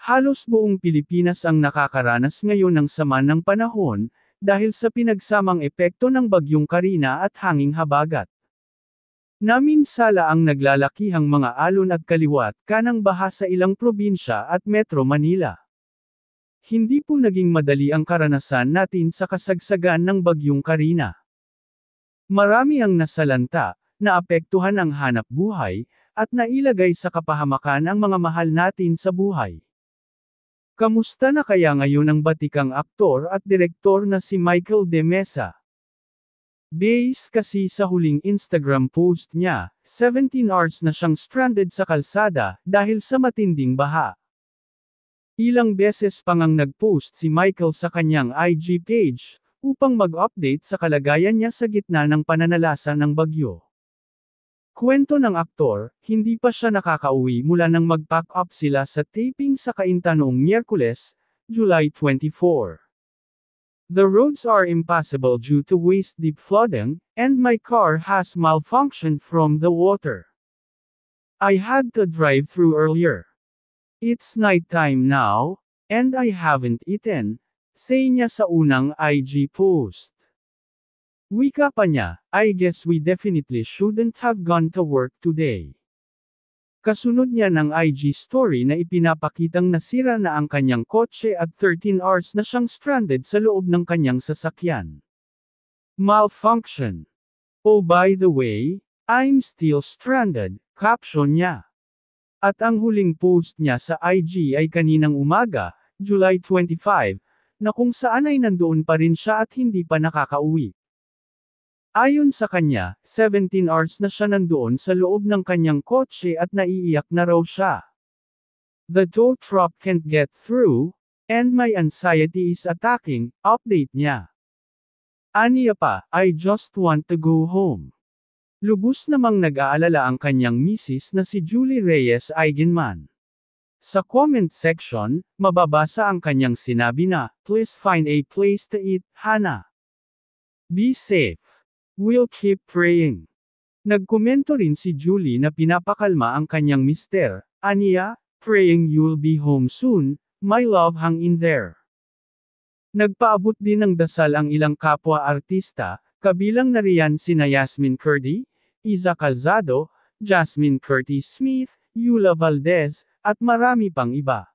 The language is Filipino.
Halos buong Pilipinas ang nakakaranas ngayon ng sama ng panahon, dahil sa pinagsamang epekto ng Bagyong Karina at hanging habagat. Naminsala ang naglalakihang mga alon at kaliwat kanang baha sa ilang probinsya at Metro Manila. Hindi po naging madali ang karanasan natin sa kasagsagan ng Bagyong Karina. Marami ang nasalanta, naapektuhan ang hanap buhay, at nailagay sa kapahamakan ang mga mahal natin sa buhay. Kamusta na kaya ngayon ang batikang aktor at direktor na si Michael De Mesa? Base kasi sa huling Instagram post niya, 17 hours na siyang stranded sa kalsada, dahil sa matinding baha. Ilang beses pang nag-post si Michael sa kanyang IG page, upang mag-update sa kalagayan niya sa gitna ng pananalasa ng bagyo. Kwento ng aktor, hindi pa siya nakakauwi mula nang mag-pack up sila sa taping sa Cainta noong Miyerkules, July 24. The roads are impassable due to waist-deep flooding, and my car has malfunctioned from the water. I had to drive through earlier. It's nighttime now, and I haven't eaten, say niya sa unang IG post. Wika pa niya, I guess we definitely shouldn't have gone to work today. Kasunod niya ng IG story na ipinapakitang nasira na ang kanyang kotse at 13 hours na siyang stranded sa loob ng kanyang sasakyan. Malfunction. Oh by the way, I'm still stranded, caption niya. At ang huling post niya sa IG ay kaninang umaga, July 25, na kung saan ay nandoon pa rin siya at hindi pa nakakauwi. Ayon sa kanya, 17 hours na siya nandoon sa loob ng kanyang kotse at naiiyak na raw siya. The tow truck can't get through, and my anxiety is attacking, update niya. Aniya pa, I just want to go home. Lubos namang nag-aalala ang kanyang misis na si Julie Reyes Eigenman. Sa comment section, mababasa ang kanyang sinabi na, please find a place to eat, Hana. Be safe. We'll keep praying. Nagkomento rin si Julie na pinapakalma ang kanyang mister, aniya, praying you'll be home soon, my love hang in there. Nagpaabot din ng dasal ang ilang kapwa-artista, kabilang na riyan sina Yasmin Curdy, Iza Calzado, Jasmine Curtis Smith, Eula Valdez, at marami pang iba.